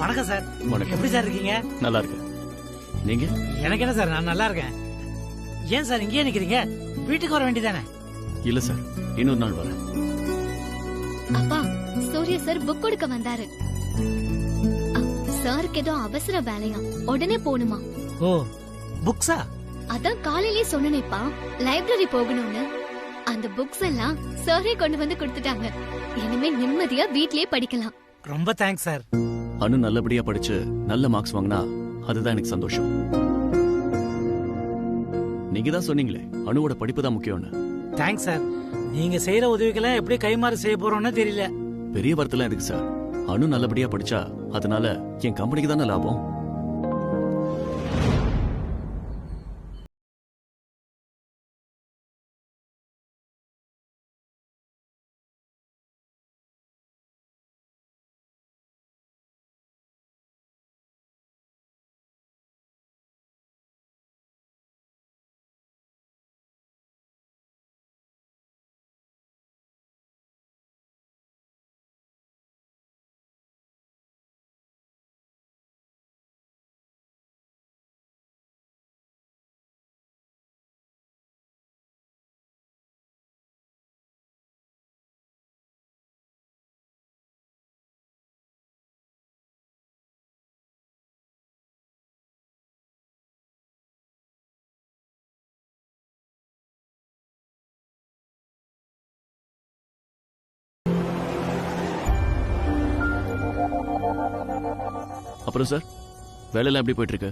வணக்கம் சார். வணக்கம். எப்படி சார் இருக்கீங்க? நல்லா இருக்கு. நீங்க? எனக்கு என்ன சார், நான் நல்லா இருக்கேன். ஏன் சார் இங்கேயே நிக்கிறீங்க? வீட்டுக்கு வர வேண்டியதானே? இல்ல சார், இன்னொரு நாள் வரேன். அப்பா, சூர்யா சார் புக் கொடுக்க வந்தாரு. சாருக்கு ஏதோ அவசர வேலையா, உடனே போணுமா? ஓ, புக்ஸா? அதான் காலையிலே சொன்னேப்பா, லைப்ரரி போகணும்னு. அந்த புக்ஸ் எல்லாம் சாரே கொண்டு வந்து கொடுத்துட்டாங்க. இனிமே நிம்மதியா வீட்லயே படிக்கலாம். ரொம்ப தேங்க்ஸ் சார். அனு நல்லபடியா படிச்சு நல்ல மார்க்ஸ் வாங்கினா அதுதான் எனக்கு சந்தோஷம். நீங்க தான் சொன்னீங்களே அனுவோட படிப்பு தான் முக்கியம்னு. Thanks sir. நீங்க செய்யற உதவிக்கெல்லாம் எப்படி கைமாறு செய்ய போறோம்னு தெரியல. பெரிய வார்த்தைலாம் எதுக்கு சார்? அனு நல்லபடியா படிச்சா அதனால என் கம்பெனிக்கு தானே லாபம். அப்புறம் சார், வேலையெல்லாம் எப்படி போயிட்டு இருக்கு?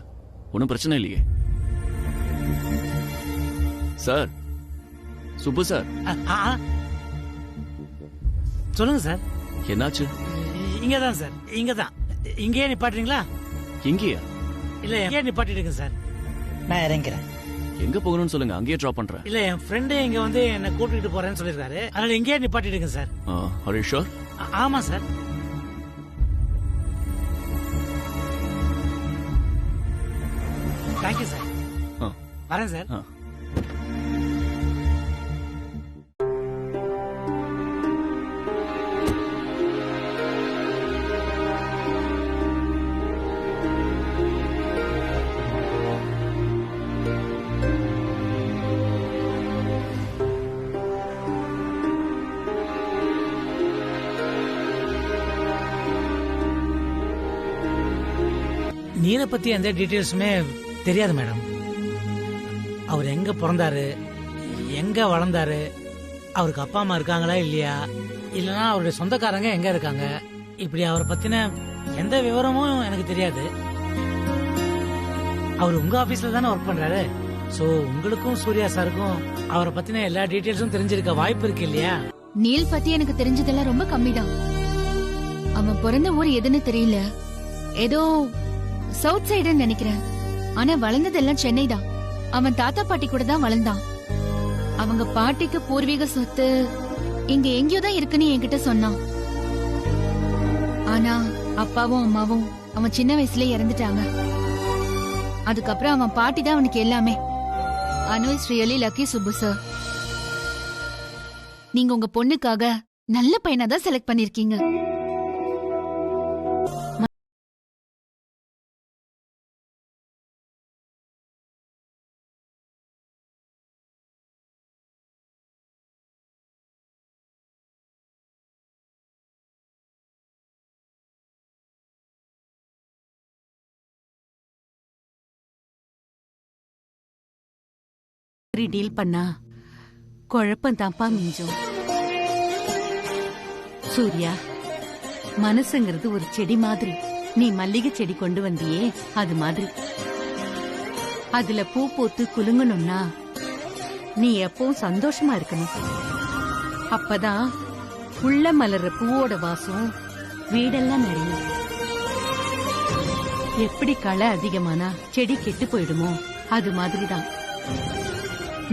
ஒன்றும் பிரச்சனை இல்லையே சார்? சுப்பு சார். சொல்லுங்க சார். என்னாச்சு? இங்கதான் சார், இங்கதான். இங்கேயே நிப்பாட்டுறீங்களா? இங்கேயா? இல்ல, இங்கேயே நிப்பாட்டிடுங்க சார். நான் இறங்கிறேன். எங்க போகணும்னு சொல்லுங்க, அங்கேயே டிராப் பண்றேன். இல்ல, என் ஃப்ரெண்டு இங்க வந்து என்ன கூட்டிட்டு போறேன்னு சொல்லிருக்காரு. அதனால இங்கேயே நிப்பாட்டிடுங்க சார். Are you sure? ஆமா சார். Thank you sir. வரேன் சார். நீரை பத்தி எந்த டீட்டெயில்ஸுமே தெரியாது மேடம். அவர் எங்க பிறந்தாரு, எங்க வளர்ந்தாரு, அவருக்கு அப்பா அம்மா இருக்காங்களா இல்லையா, இல்லனா அவருடைய சொந்தக்காரங்க எங்க இருக்காங்க, இப்படி அவரை பத்தின எந்த விவரமும் எனக்கு தெரியாது. அவர் உங்க ஆபீஸ்ல தானே ஒர்க் பண்றாரு. சோ உங்களுக்கும் சூர்யா சாருக்கும் அவரை பத்தின எல்லா டீட்டெயில்ஸும் தெரிஞ்சிருக்க வாய்ப்பு இருக்கு இல்லையா? நீல் பத்தி எனக்கு தெரிஞ்சதெல்லாம் ரொம்ப கம்மிதான். அவன் பிறந்த ஊர் எதுன்னு தெரியல, ஏதோ சவுத் சைடுன்னு நினைக்கிறேன். ஆனா வளர்ந்ததெல்லாம் சென்னை தான். அவன் தாத்தா பாட்டி கூட தான் வளர்ந்தான். அவங்க பாட்டிக்கு பூர்வீக சொத்து இங்க எங்கேயோ தான் இருக்குன்னு என்கிட்ட சொன்னான். ஆனா அப்பாவும் அம்மாவும் அவன் சின்ன வயசுல இறந்துட்டாங்க. அதுக்கப்புறம் அவன் பாட்டி தான் அவனுக்கு எல்லாமே. Anu is really lucky Subbu sir. நீங்க உங்க பொண்ணுக்காக நல்ல பையனா தான் செலக்ட் பண்ணிருக்கீங்க. டீல் பண்ணா குழப்பம் தான்ப்பா மிஞ்சும். சூர்யா, மனசுங்கிறது ஒரு செடி மாதிரி. நீ மல்லிகை செடி கொண்டு வந்தியே, அது மாதிரி. அதுல பூ பூத்து குலுங்கணும்னா நீ எப்பவும் சந்தோஷமா இருக்கணும். அப்பதான் உள்ள மலர்ற பூவோட வாசம் வீடெல்லாம் நிறையும். எப்படி களை அதிகமானா செடி கெட்டு போயிடுமோ அது மாதிரிதான்.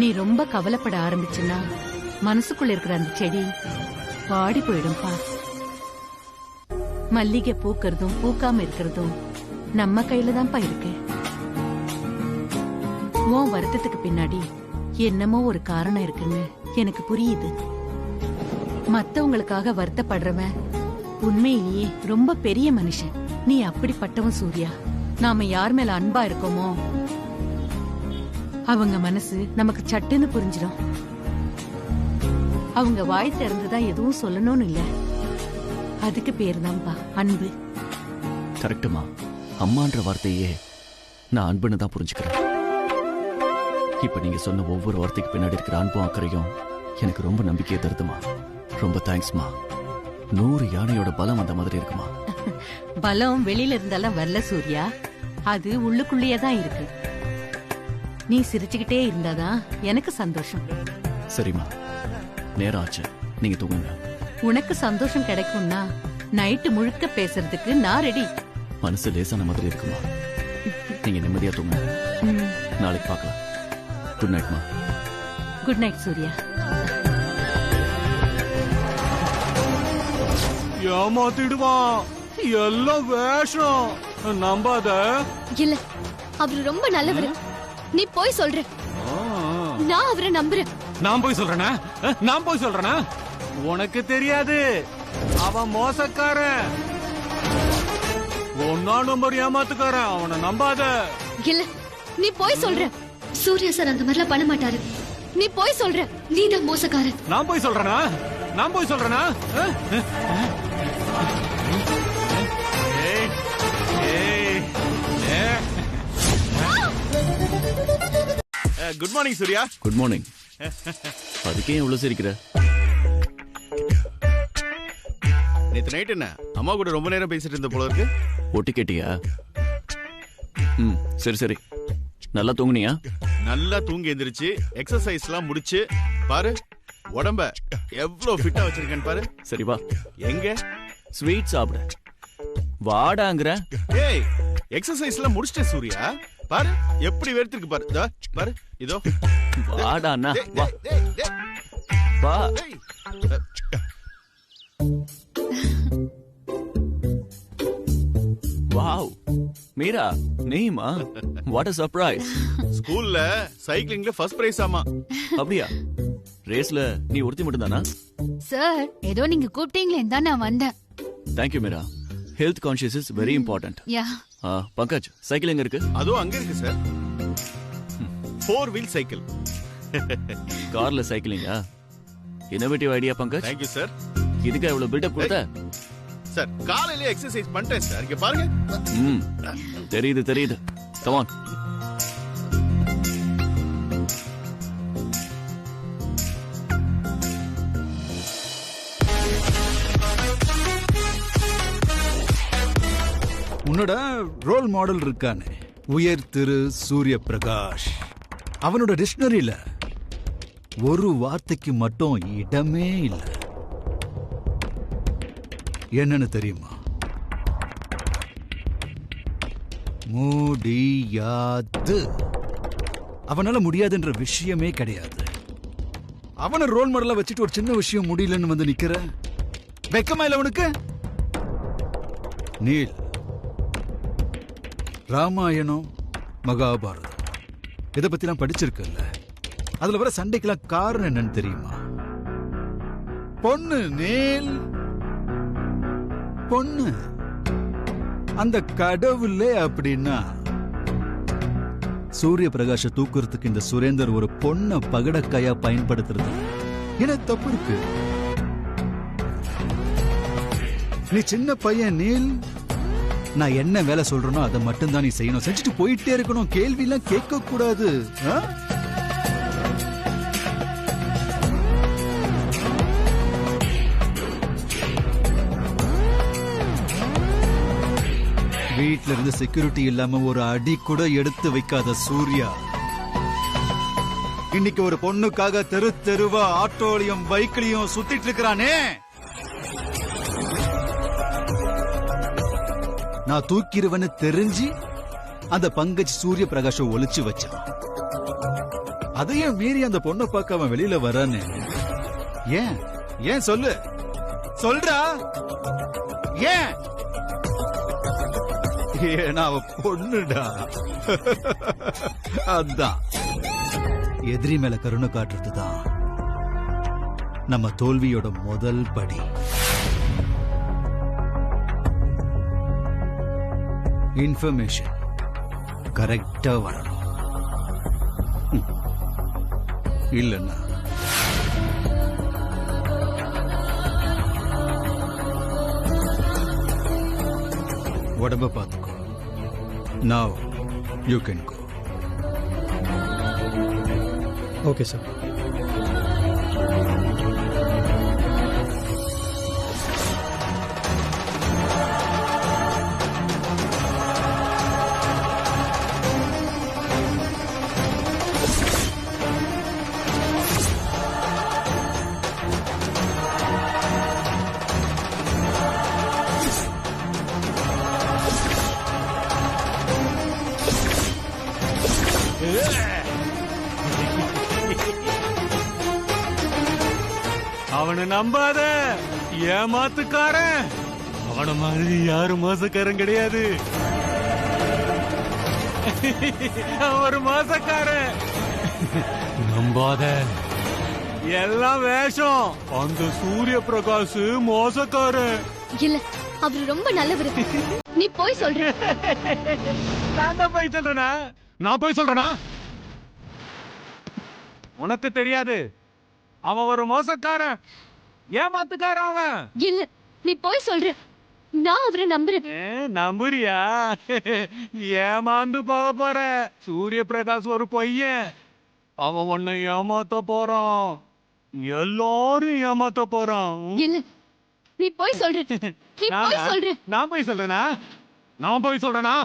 நீ ரொம்ப கவலைப்பட ஆரம்பிச்சுன்னா மனசுக்குள்ள இருக்கிற அந்த செடி வாடி போயிடும்பா. மல்லிகை பூக்கறதும் பூக்காம இருக்கிறதும் நம்ம கையில தான்ப்பா இருக்கு. உன் வருத்தத்துக்கு பின்னாடி என்னமோ ஒரு காரணம் இருக்குன்னு எனக்கு புரியுது. மத்தவங்களுக்காக வருத்தப்படுறவன் உண்மையிலேயே ரொம்ப பெரிய மனுஷன். நீ அப்படிப்பட்டவன் சூர்யா. நாம யார் மேல அன்பா இருக்கோமோ அவங்க மனசு நமக்கு சட்டுன்னு புரிஞ்சிடும். அவங்க வாய் திறந்துதான் எதுவும் சொல்லணும்னு இல்ல. அதுக்கு பேர் தான்ப்பா அன்பு. கரெக்டுமா. அம்மான்ற வார்த்தையே நான் அன்புன்னு தான் புரிஞ்சுக்கிறேன். இப்ப நீங்க சொன்ன ஒவ்வொரு வார்த்தைக்கு பின்னாடி இருக்கிற அன்பும் அக்கறையும் எனக்கு ரொம்ப நம்பிக்கையை தருதுமா. ரொம்ப தேங்க்ஸ்மா. 100 யானையோட பலம் அந்த மாதிரி இருக்குமா. பலம் வெளியில இருந்தாலும் வரல சூர்யா, அது உள்ளுக்குள்ளேயே தான் இருக்கு. நீ சிரிச்சுக்கிட்டே இருந்தாதான் எனக்கு சந்தோஷம். சரிம்மா, நேரம் ஆச்சு, நீங்க தூங்குங்க. உனக்கு சந்தோஷம் கிடைக்கும்னா நைட்டு முழுக்க பேசுறதுக்கு நான் ரெடி. மனசு லேசான மாதிரி இருக்குமா. நீங்க நிம்மதியா தூங்குங்க. நாளைக்கு பார்க்கலாம். குட் நைட்மா. Good night Surya. ஏமாத்திடுவான், எல்லாம் வேஷம், நம்பாத. இல்ல, அவரு ரொம்ப நல்லவரு. நீ போய் சொல்ற. நான் அவரை நம்புறேன். நான் போய் சொல்றேனா? நான் போய் சொல்றேனா? உனக்கு தெரியாது, அவன் மோசக்காரன், ஒன்னா நம்பர் ஏமாத்துக்காரன், அவனை நம்பாத. இல்ல, நீ போய் சொல்ற. சூர்யா சார் அந்த மாதிரிலாம் பண்ண மாட்டாரு. நீ போய் சொல்ற. நீதான் மோசக்காரன். நான் போய் சொல்றேனா? நான் போய் சொல்றேனா? Good morning Surya. Good morning. அதுக்கே இவ்வளவு சிரிக்கிற? நேத்து நைட் என்ன அம்மா கூட ரொம்ப நேரம் பேசிட்டு இருந்த போல இருக்கு. ஒட்டு கேட்டியா? சரி சரி. நல்லா தூங்குனியா? நல்லா தூங்கி எந்திரிச்சு எக்ஸசைஸ் எல்லாம் முடிச்சு பாரு, உடம்ப எவ்வளவு ஃபிட்டா வச்சிருக்கேன்னு பாரு. சரி வா. எங்க ஸ்வீட் சாப்பிட வாடாங்கற? ஏய், எக்ஸசைஸ் எல்லாம் முடிச்சிட்டே சூர்யா, பாரு எப்படி வெறுத்திருக்கு பாரு. இதோ பாரு, இதோ வாடாண்ணா. வா வா. வாவ் மீரா, நீமா? What a surprise. ஸ்கூல்ல சைக்கிளிங்ல ஃபர்ஸ்ட் பிரைஸ் ஆமா. அப்படியா? ரேஸ்ல நீ ஒருத்தி மட்டும் தானா? சார், ஏதோ நீங்க கூப்பிட்டீங்களே தான் நான் வந்தேன். Thank you Meera. Health conscious is very important. Yeah. Pankaj, cycle எங்க இருக்கு? அதோ அங்க இருக்கு சார். 4 wheel cycle. கார்ல சைக்கிளிங்கா? Innovative idea Pankaj. Thank you sir. இதுக்கு எவ்வளவு பில்டப் கொடுத்த? சார், காலையில எக்ஸசைஸ் பண்ணிட்டேன் சார். இங்க பாருங்க. தெரியுது தெரியுது. Come on. உன்னோட ரோல் மாடல் இருக்கானே, உயர் திரு சூரிய பிரகாஷ், அவனோட டிக்ஷனரியில ஒரு வார்த்தைக்கு மட்டும் இடமே இல்லை. என்னன்னு தெரியுமா? முடியாது. அவனால முடியாதுன்ற விஷயமே கிடையாது. அவனை ரோல் மாடலா வச்சுட்டு ஒரு சின்ன விஷயம் முடியலன்னு வந்து நிக்கிற வெக்கமா இல்ல உனக்கு? நீல், ராமாயணம், மகாபாரதம் இதை பத்திலாம் படிச்சிருக்கல. அதுல வர சண்டைக்கெல்லாம் காரணம் என்னன்னு தெரியுமா? பொண்ணு நீல், பொண்ணு. அந்த கடவுளே அப்படின்னா சூரிய பிரகாஷ தூக்குறதுக்கு இந்த சுரேந்தர் ஒரு பொண்ண பகடக்காயா பயன்படுத்துறது என்ன தப்பு இருக்கு? நீ சின்ன பையன் நீல், நான் என்ன வேலை சொல்றேனோ அதை மட்டும் தான் நீ செய்யணும். செஞ்சுட்டு போயிட்டே இருக்கணும். கேள்வி எல்லாம் கேட்க கூடாது. வீட்ல இருந்து செக்யூரிட்டி இல்லாம ஒரு அடி கூட எடுத்து வைக்காத சூர்யா, இன்னைக்கு ஒரு பொண்ணுக்காக தெரு தெருவா ஆட்டோலையும் பைக்லயும் சுத்திட்டு இருக்கிறானே. நான் தூக்கிடுவேன்னு தெரிஞ்சு அந்த பங்கஜ் சூரிய பிரகாஷ ஒளிச்சு வச்சான். அதையும் மீறி அந்த பொண்ணை பார்க்க அவன் வெளியில வரானே. ஏன் ஏன் சொல்லு, சொல்றா ஏன்? ஏன்னா அவ பொண்ணுடா. அதான் எதிரி மேல கருணை காட்டுறதுதான் நம்ம தோல்வியோட முதல் படி. இன்ஃபர்மேஷன் கரெக்டா வரணும். இல்லன்னா உடம்ப பார்த்துக்கோ. Now you can go. Okay sir. அவனை நம்பாத, ஏமாத்துக்காரன். அவன மாதிரி யாரும் மோசக்காரன் கிடையாது. அவன் ஒரு மோசக்காரன். நம்பாத, எல்லாம் வேஷம். அந்த சூரிய பிரகாஷ் மோசக்காரன் இல்ல, அவரு ரொம்ப நல்லவரு. நீ போய் சொல்ற. நான் தான் போய் சொல்றேனா? நான் போய் சொல்றேனா? உனக்கு தெரியாது, அவன் ஒரு மோசக்காரன், ஏமாத்துக்காரன் அவன். இல்ல, நீ போய் சொல்ற. நான் அவரை நம்புறேன். நம்புறியா? ஏமாந்து போக போற. சூரிய பிரகாஷ் ஒரு பையன். அவன் உன்னை ஏமாத்த போறான். எல்லாரும் ஏமாத்த போறான். இல்ல, நீ போய் சொல்ற. நீ போய் சொல்ற. நான் போய் சொல்றேனா? நான் போய் சொல்றேனா?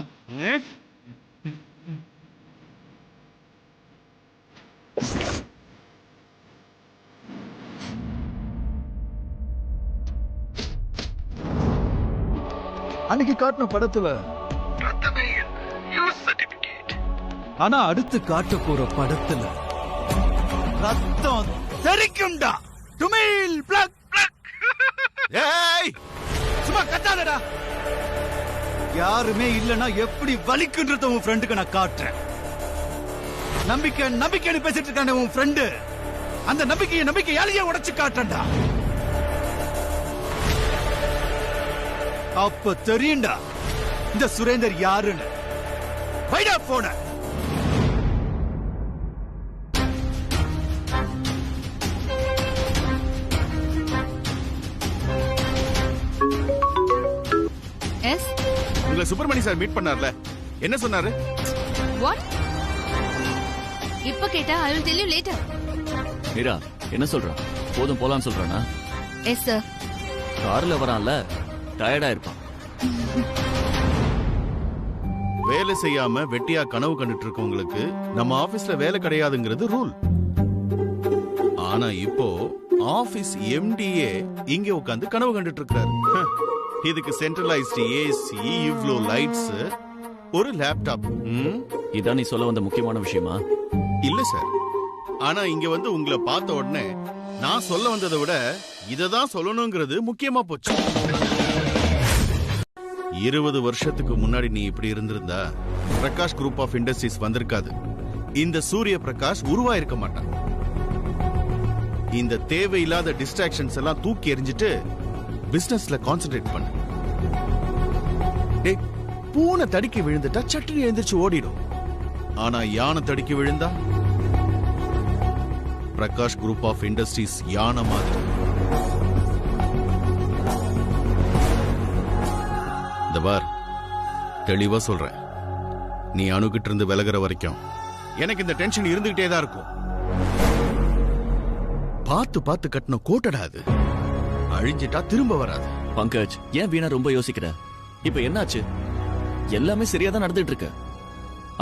அன்னைக்கு காட்டின படத்துல ஆனா அடுத்து காட்ட போற படத்துல ரத்தம் தெரிக்கும்டா. டுமில் பிளக் பிளக். ஏய், சும்மா கத்தாதடா. யாருமே இல்லனா எப்படி வலிக்குன்றத உன் ஃப்ரெண்டுக்கு நான் காட்டுறேன். நம்பிக்கை நம்பிக்கைன்னு பேசிட்டு இருக்கானே உன் ஃப்ரெண்டு, அந்த நம்பிக்கையாலேயே உடைச்சு காட்டுறேன்டா. அப்ப தெரியும்டா இந்த சுரேந்தர் யாருன்னு. வைடா போன. எஸ், உங்களை சுப்பிரமணி சார் மீட் பண்ணார்ல, என்ன சொன்னாரு? வாட்? இப்ப கேட்டா I will tell you later. Meera என்ன சொல்றான்? போதும் போலான்னு சொல்றானா? Yes sir. கார்ல வரான்ல, டயர்டா இருப்பான். வேலை செய்யாம வெட்டியா கனவு கண்டுட்டு இருக்கவங்களுக்கு நம்ம ஆபீஸ்ல வேலை கிடையாதுங்கிறது ரூல். ஆனா இப்போ ஆபீஸ் எம்டிஏ இங்க உட்கார்ந்து கனவு கண்டுட்டு இருக்காரு. இதுக்கு சென்ட்ரலைஸ்டு ஏசி, இவ்ளோ லைட்ஸ், ஒரு லேப்டாப். இதான் நீ சொல்ல வந்த முக்கியமான விஷயமா? இல்ல சார், ஆனா இங்க வந்து உங்களை பார்த்த உடனே நான் சொல்ல வந்ததை விட இததான் சொல்லணுங்கிறது முக்கியமா போச்சு. 20 வருஷத்துக்கு முன்னாடி நீ இப்படி இருந்திருந்தா பிரகாஷ் குரூப் ஆஃப் இண்டஸ்ட்ரீஸ் வந்திருக்காது. இந்த சூரிய பிரகாஷ் உருவாயிருக்க மாட்டான். இந்த தேவையில்லாத டிஸ்ட்ராக்ஷன்ஸ் எல்லாம் தூக்கி எறிஞ்சிட்டு பிசினஸ்ல கான்சென்ட்ரேட் பண்ணு. டேய், பூனை தடுக்கி விழுந்துட்டா சட்டுனி எழுந்திருச்சு ஓடிடும். ஆனா யானை தடுக்கி விழுந்தா பிரகாஷ் குரூப் ஆஃப் இண்டஸ்ட்ரீஸ் யானை மாதிரி. இந்த பார், தெளிவா சொல்றேன், நீ அணுகிட்டு இருந்து விலகிற வரைக்கும் எனக்கு இந்த டென்ஷன் இருந்துகிட்டே தான் இருக்கும். பார்த்து பார்த்து கட்டின கோட்டடா அது, அழிஞ்சிட்டா திரும்ப வராது. பங்கஜ், ஏன் வீணா ரொம்ப யோசிக்கிற? இப்ப என்னாச்சு? எல்லாமே சரியா தான் நடந்துட்டு இருக்கு.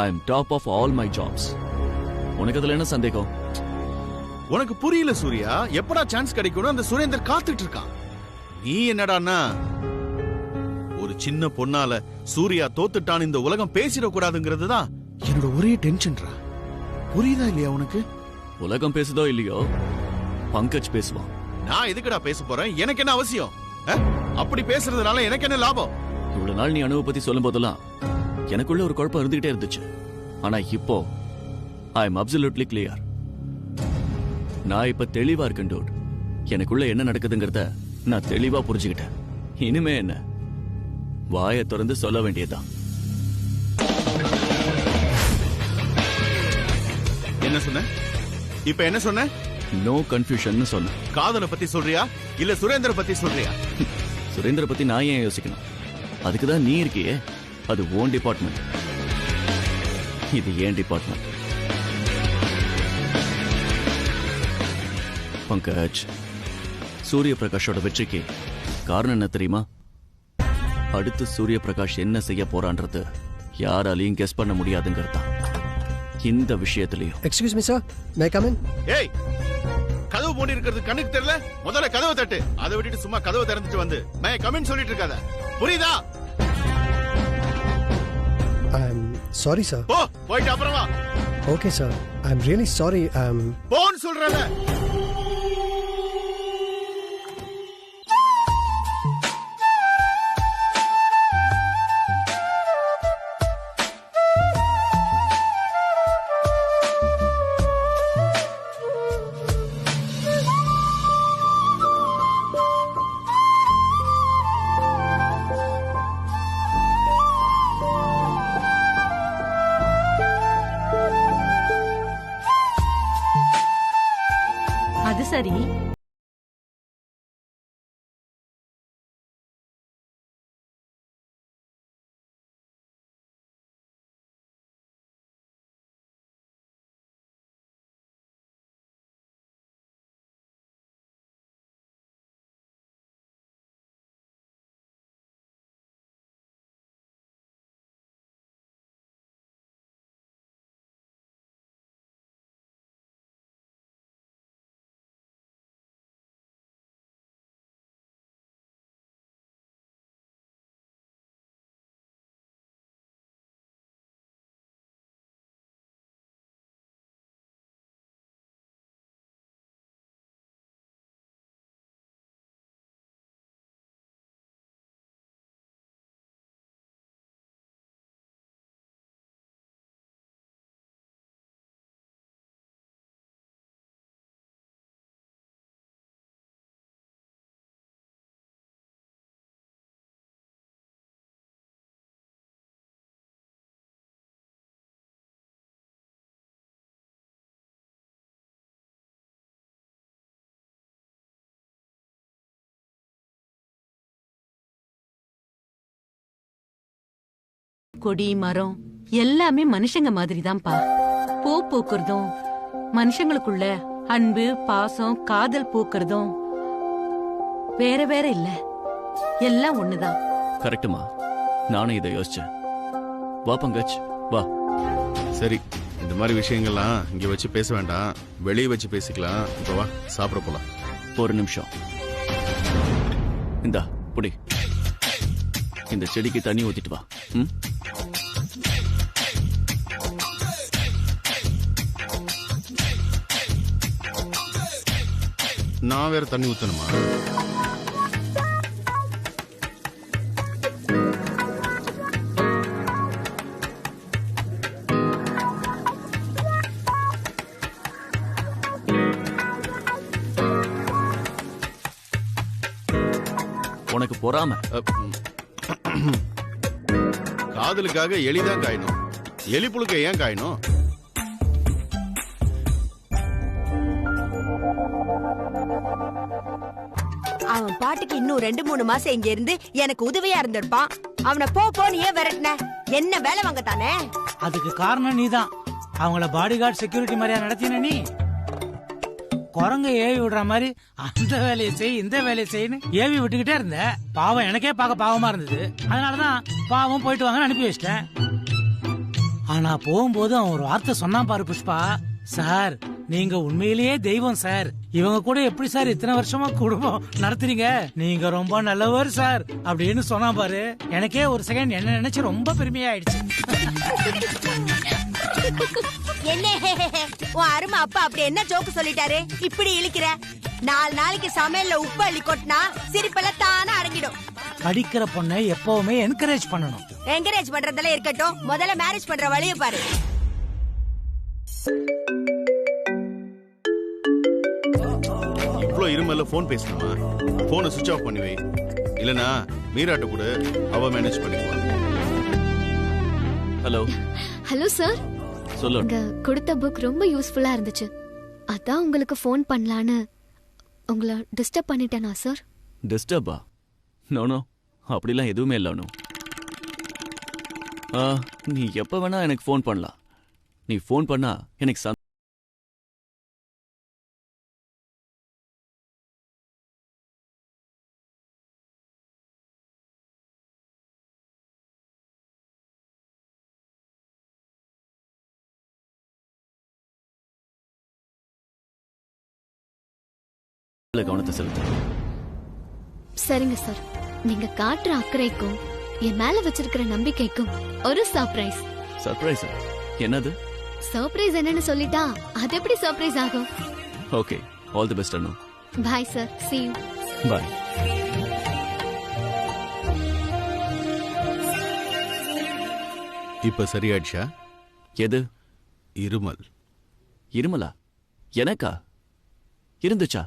I am top of all my jobs. உனக்கு அதுல என்ன சந்தேகம்? உனக்கு புரியல சூர்யா, எப்படா சான்ஸ் கிடைக்கணும் அந்த சுரேந்தர் காத்துட்டு இருக்கான். நீ என்னடான்னா ஒரு சின்ன பொண்ணால சூர்யா தோத்துட்டான் இந்த உலகம் பேசிடக்கூடாதுங்கிறது தான் என்னோட ஒரே டென்ஷன்ரா. புரியுதா இல்லையா உனக்கு? உலகம் பேசுதோ இல்லையோ, பங்கஜ் பேசுவான். நான் எதுக்குடா பேச போறேன்? எனக்கு என்ன அவசியம்? அப்படி பேசுறதுனால எனக்கு என்ன லாபம்? இவ்வளவு நாள் நீ அணுவை பத்தி சொல்லும் போதெல்லாம் எனக்குள்ள ஒரு குழப்பம் இருந்துகிட்டே இருந்துச்சு. ஆனா இப்போ ஐ எம் அப்சல்யூட்லி கிளியர். நான் இப்ப தெளிவா இருக்கேன் டூட். எனக்குள்ள என்ன நடக்குதுங்கிறத நான் தெளிவா புரிஞ்சுக்கிட்டேன். இனிமே என்ன, வாயை திறந்து சொல்ல வேண்டியதுதான். என்ன சொன்ன? இப்ப என்ன சொன்ன? நோ கன்ஃபியூஷன் சொன்னேன். காதலை பத்தி சொல்றியா இல்ல சுரேந்திர பத்தி சொல்றியா? சுரேந்திர பத்தி நான் ஏன் யோசிக்கணும்? அதுக்கு தான் நீ இருக்கியே. அது ஓன் டிபார்ட்மெண்ட், இது ஏன் டிபார்ட்மெண்ட். பங்கஜ், சூரிய பிரகாஷோட வெற்றிக்கு காரணம் என்ன தெரியுமா? அடுத்து சூரிய பிரகாஷ் என்ன செய்ய போறான்றது யாராலையும் கெஸ் பண்ண முடியாதுங்கிறது தான். இந்த விஷயத்திலையும். Excuse me sir, may come in? ஏய், கதவு மூடி இருக்கிறது கண்ணுக்கு தெரியல? முதல்ல கதவை தட்டு. அதை விட்டுட்டு சும்மா கதவை திறந்துட்டு வந்து மே கம் இன் சொல்லிட்டு இருக்காத. புரியுதா? I am sorry sir. போ, போயிட்டு அப்புறம் வா. Okay sir, I am really sorry. போன்னு சொல்றல. அது சரி, கொடி மரம் எல்லாமே மனுஷங்க மாதிரி தான்ப்பா. பூ பூக்குறதும் மனுஷங்களுக்குள்ள அன்பு பாசம் காதல் பூக்குறதும் வேற வேற இல்ல, எல்லாம் ஒண்ணுதான். கரெக்டுமா, நானும் இதை யோசிச்சேன். வா பங்கஜ், வா. சரி, இந்த மாதிரி விஷயங்கள்லாம் இங்க வச்சு பேச வேண்டாம், வெளியே வச்சு பேசிக்கலாம். இப்ப வா, சாப்பிட போலாம். ஒரு நிமிஷம். இந்தா புடி, இந்த செடிக்கு தண்ணி ஊத்திட்டு வா. ம், நான் வேற தண்ணி ஊத்தணுமா? உனக்கு பொறாம. காதலுக்காக எலிதான் காயணும், எலி புழுக்க ஏன் காயணும்? அவன் பாட்டுக்கு இன்னும் 2-3 மாசம் இங்க இருந்து எனக்கு உதவியா இருந்திருப்பான். அவனை போன்னு ஏன் விரட்டின? என்ன வேலை வாங்க தானே? அதுக்கு காரணம் நீதான். அவங்கள பாடி கார்டு செக்யூரிட்டி மாதிரியா நடத்தின நீ? குரங்க ஏவி விடுற மாதிரி அந்த வேலையை செய் இந்த வேலையை செய்யு ஏவி விட்டுக்கிட்டே இருந்த. பாவம் எனக்கே பார்க்க பாவமா இருந்தது. அதனாலதான் பாவம் போயிட்டு வாங்கன்னு அனுப்பி வச்சிட்டேன். ஆனா போகும்போது அவன் ஒரு வார்த்தை சொன்னான் பாரு புஷ்பா. சார், நீங்க உண்மையிலேயே தெய்வம் சார். இவங்க கூட எப்படி சார் இத்தனை வருஷமா குடும்பம் நடத்துறீங்க? நீங்க ரொம்ப நல்லவர் சார் அப்படின்னு சொன்னா பாரு. எனக்கே ஒரு செகண்ட் என்ன நினைச்சு ரொம்ப பெருமையா ஆயிடுச்சு. என்ன உன் அருமை அப்பா அப்படி என்ன ஜோக்கு சொல்லிட்டாரு இப்படி இழுக்கிற? 4 நாளைக்கு சமையல்ல உப்பு அள்ளி கொட்டினா சிரிப்பெல்லாம் தானே அடங்கிடும். படிக்கிற பொண்ணை எப்பவுமே என்கரேஜ் பண்ணணும். என்கரேஜ் பண்றதெல்லாம் இருக்கட்டும், முதல்ல மேரேஜ் பண்ற வழியை பாரு. இவ்ளோ இருமல்ல போன் பேசணுமா? போனை சுவிட்ச் ஆஃப் பண்ணி வை, இல்லனா மீராட்ட கூட அவ மேனேஜ் பண்ணிக்குவா. ஹலோ. ஹலோ சார், சொல்லு. இங்க கொடுத்த புக் ரொம்ப யூஸ்ஃபுல்லா இருந்துச்சு. அதான் உங்களுக்கு ஃபோன் பண்ணலான்னு. உங்களை டிஸ்டர்ப் பண்ணிட்டேனா சார்? டிஸ்டர்பா? நோ, அப்படிலாம் எதுவுமே இல்லை அனு. நீ எப்ப வேணா எனக்கு ஃபோன் பண்ணலாம். நீ ஃபோன் பண்ணா எனக்கு கவனத்தை செலுத்த. சரிங்க சார். நீங்க காட்டுற அக்கறைக்கும் என் மேல வச்சிருக்கிற நம்பிக்கைக்கும் ஒரு சர்ப்ரைஸ். சர்ப்ரைஸ்? என்னது? சர்ப்ரைஸ் என்னன்னு சொல்லிட்டா அது எப்படி சர்ப்ரைஸ் ஆகும்? Okay, all the best Anu. Bye sir, see you. பாய். இப்ப சரியாயிடுச்சா? எது? இருமல். இருமலா? எனக்கா? இருந்துச்சா?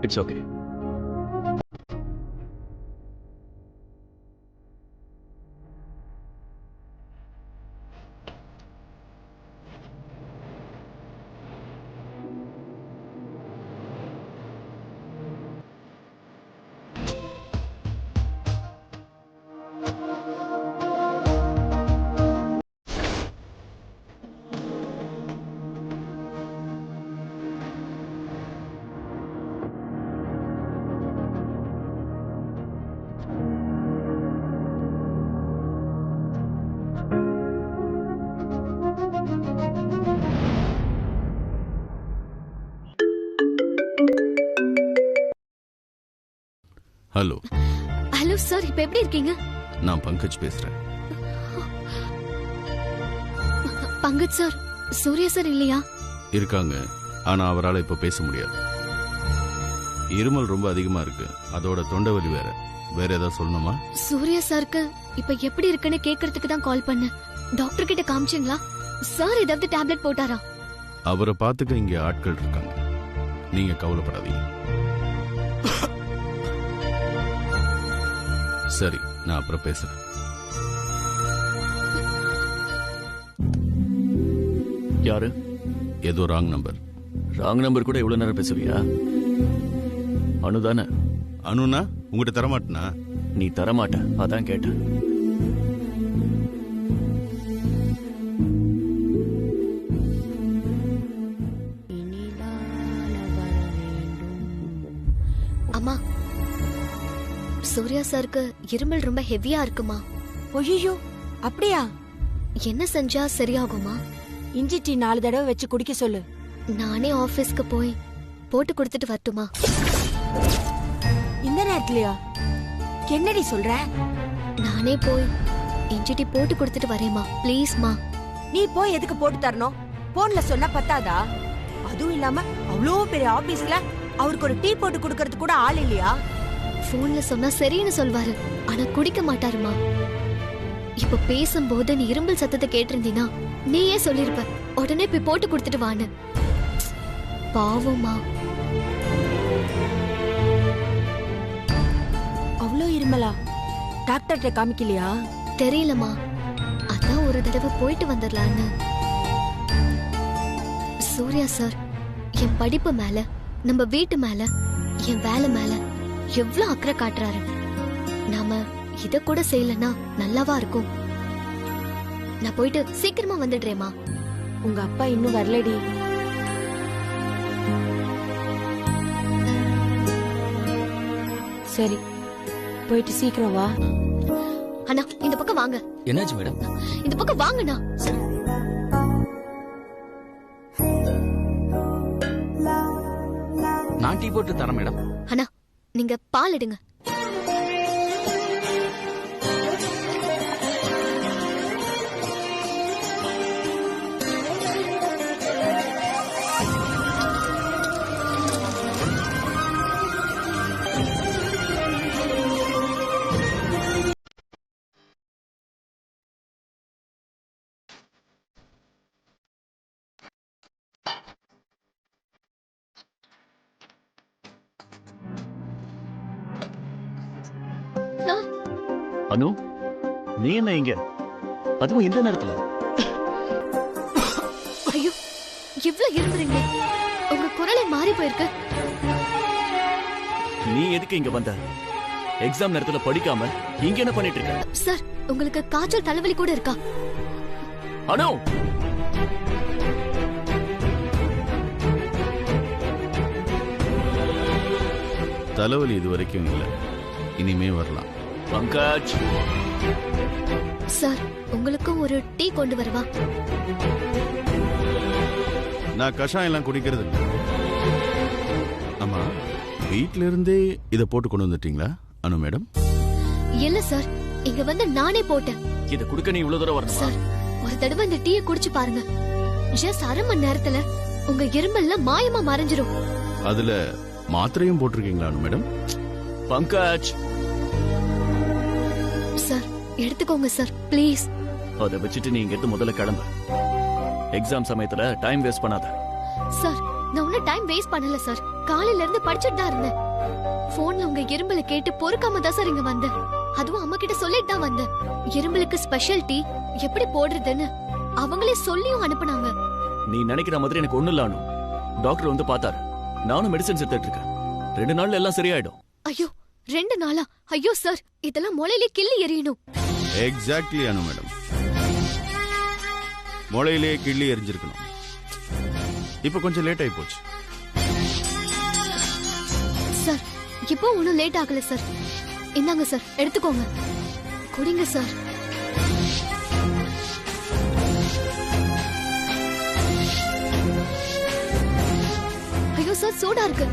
It's okay. Hello. Hello sir, இப்ப எப்படி இருக்கீங்க? நான் பங்கஜ் பேசுறேன். பங்கஜ் சார், சூர்யா சார் இல்லையா? இருக்காங்க, ஆனா அவரால் இப்ப பேச முடியாது. இருமல் ரொம்ப அதிகமா இருக்கு, அதோட தொண்டை வலி வேற. வேற ஏதாவது சொல்லணுமா? சூர்யா சாருக்கு இப்ப எப்படி இருக்குன்னு கேக்குறதுக்கு தான் கால் பண்ணேன். டாக்டர் கிட்ட காமிச்சீங்களா? சார் ஏதாவது டேப்லெட் போட்டாரா? அவரை பார்த்துக்க இங்க ஆட்கள் இருக்காங்க, நீங்க கவலைப்படாதீங்க. சரி, நான் அப்புறம் பேசுறேன். யாரு? ஏதோ ராங் நம்பர். ராங் நம்பர் கூட இவ்வளவு நேரம் பேசுவியா? அனுதானே? அனுனா உங்ககிட்ட தரமாட்டனா? நீ தரமாட்ட, அதான் கேட்டேன். அம்மா, சூர்யா சாருக்கு இருமல் ரொம்ப ஹெவியா இருக்குமா? ஒய்யோ, அப்படியா? என்ன செஞ்சா சரியாகுமா? இஞ்சி டீ 4 தடவை வச்சு குடிக்க சொல்லு. நானே ஆபீஸ்க்கு போய் போட்டு கொடுத்துட்டு வரட்டுமா? இந்த நேரத்துலயா? என்னடி சொல்ற? நானே போய் இஞ்சி டீ போட்டு கொடுத்துட்டு வரேம்மா, ப்ளீஸ்மா. நீ போய் எதுக்கு போட்டு தரணும்? போன்ல சொன்னா பத்தாதா? அதுவும் இல்லாம அவ்வளோ பெரிய ஆபீஸ்ல அவருக்கு ஒரு டீ போட்டு கொடுக்கறது கூட ஆள் இல்லையா? போன்ல சொன்னா சரின்னு சொல்வாரு, ஆனா குடிக்க மாட்டாருமா. இப்ப பேசும்போது நீ இரும்பல் சத்தத்தை கேட்டிருந்தீனா நீயே சொல்லிருப்ப, உடனே போய் போட்டு கொடுத்துட்டு வான்னு. பாவமா. அவ்வளோ இருமலா? டாக்டர்கிட்ட காமிக்கலையா? தெரியலமா, அதான் ஒரு தடவை போயிட்டு வந்துடலான்னு. சூர்யா சார் என் படிப்பு மேல, நம்ம வீட்டு மேல, என் வேலை மேல எவ்வளவு அக்கறை காட்டுறாரு. நாம இத கூட செய்யலன்னா நல்லாவா இருக்கும்? நான் போயிட்டு சீக்கிரமா வந்துடுறேமா. உங்க அப்பா இன்னும் வரலடி. சரி, போயிட்டு சீக்கிரம் வா. அண்ணா இந்த பக்கம் வாங்க. என்னாச்சு மேடம்? இந்த பக்கம் வாங்கண்ணா. நான் டீ போட்டு தரேன் மேடம். அண்ணா நீங்க பால் எடுங்க. அனு, நீ என்ன இங்க? அதுவும் இந்த நேரத்துல? ஐயோ இவ்ளோ இருந்துறீங்க. உங்க குரலே மாறி போயிருக்கு. நீ எதுக்கு இங்க வந்த? எக்ஸாம் நேரத்துல படிக்காம இங்க என்ன பண்ணிட்டு இருக்க? சார் உங்களுக்கு காய்ச்சல் தலைவலி கூட இருக்கா? அனு, தலைவலி இது வரைக்கும் இல்ல, இனிமே வரலாம். பங்கஜ், சார் உங்களுக்கும் ஒரு டீ கொண்டு வரவா? நான் கஷாயம் எல்லாம் குடிக்கிறது இல்ல. ஆமா, வீட்ல இருந்தே இத போட்டு கொண்டு வந்துட்டீங்களா அனு மேடம்? இல்ல சார், இங்க வந்து நானே போட்டேன். இத குடுக்க நீ இவ்வளவு தூரம் வரணுமா? சார் ஒரு தடவை இந்த டீயை குடிச்சு பாருங்க. ஜஸ்ட் அரை மணி நேரத்துல உங்க இருமல்லாம் மாயமா மறைஞ்சிரும். அதுல மாத்திரையும் போட்டிருக்கீங்களா அனு மேடம்? பங்கஜ், சார் எடுத்துக்கோங்க சார் ப்ளீஸ். அதை வச்சுட்டு நீ இங்க இருந்து முதல்ல கிளம்பு. எக்ஸாம் சமயத்துல டைம் வேஸ்ட் பண்ணாத. சார் நான் ஒன்னும் டைம் வேஸ்ட் பண்ணல சார். காலையில இருந்து படிச்சுட்டு தான் இருந்தேன். போன்ல உங்க இரும்பல கேட்டு பொறுக்காம தான் சார் இங்க வந்தேன். அதுவும் அம்மா கிட்ட சொல்லிட்டு தான் வந்தேன். இரும்பலுக்கு ஸ்பெஷல் டீ எப்படி போடுறதுன்னு அவங்களே சொல்லியும் அனுப்புனாங்க. நீ நினைக்கிற மாதிரி எனக்கு ஒண்ணு இல்ல அனு. டாக்டர் வந்து பார்த்தாரு. நானும் மெடிசன்ஸ் எடுத்துட்டு இருக்கேன். 2 நாள்ல எல்லாம் சரியாயிடும். ஐயோ 2 நாளா? ஐயோ சார் இதெல்லாம் முளையிலே கிள்ளி எறியணும். எக்ஸாக்ட்லி அனு மேடம், முளையிலே கிள்ளி எரிஞ்சிருக்கணும். இப்ப கொஞ்சம் லேட் ஆகி போச்சு. சார் இப்போ ஒன்னும் லேட் ஆகல சார். இந்தாங்க சார் எடுத்துக்கோங்க. குடிங்க சார். ஐயோ சார் சூடா இருக்கு.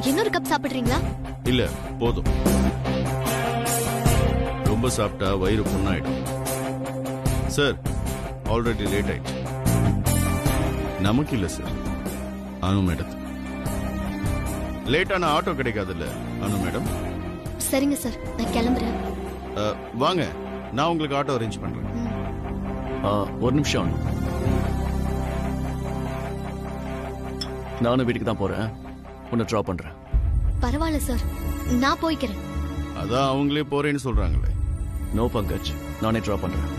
இன்னொரு கப் சாப்பிடுறீங்களா? இல்ல போதும். ரொம்ப சாப்பிட்டா வயிறு புண்ணாயிடும். சார் ஆல்ரெடி லேட் ஆயிடுச்சு. நமக்கு இல்ல சார், அனு மேடம். லேட்டான ஆட்டோ கிடைக்காதுல்ல அனு மேடம்? சரிங்க சார் நான் கிளம்புறேன். வாங்க, நான் உங்களுக்கு ஆட்டோ அரேஞ்ச் பண்றேன். ஒரு நிமிஷம் அனு. நானும் வீட்டுக்கு தான் போறேன். உன்னை ட்ராப் பண்றேன். பரவாயில்ல சார், நான் போய்க்கிறேன். அதான் அவங்களே போறேன்னு சொல்றாங்களே. நோ பங்கஜ், நானே ட்ராப் பண்றேன்.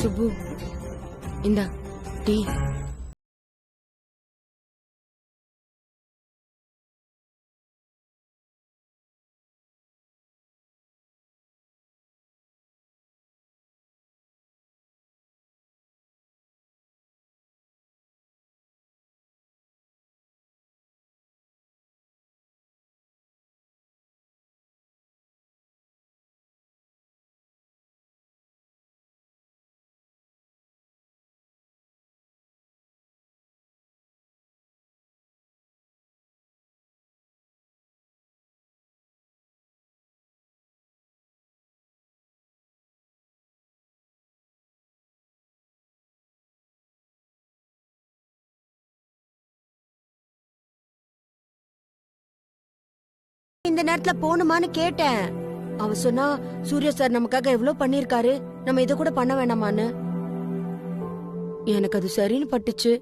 சுப்பு இந்தா டீ. இந்த நேரத்துல போணுமான்னு கேட்டேன். அவ சொன்னா சூர்யா சார் நமக்காக எவ்வளவு பண்ணிருக்காரு, நம்ம இத கூட பண்ண வேணாமான்னு. எனக்கு அது சரின்னு பட்டுச்சு.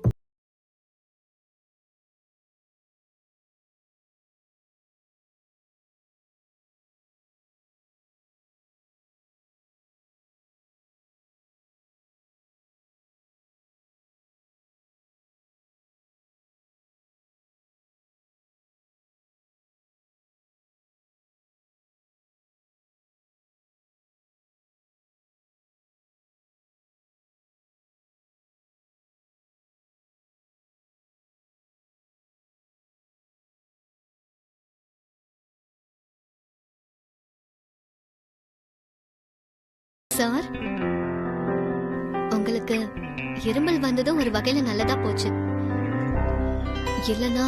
சார், உங்களுக்கு இருமல் வந்ததும் ஒரு வகையில நல்லதா போச்சு. இல்லனா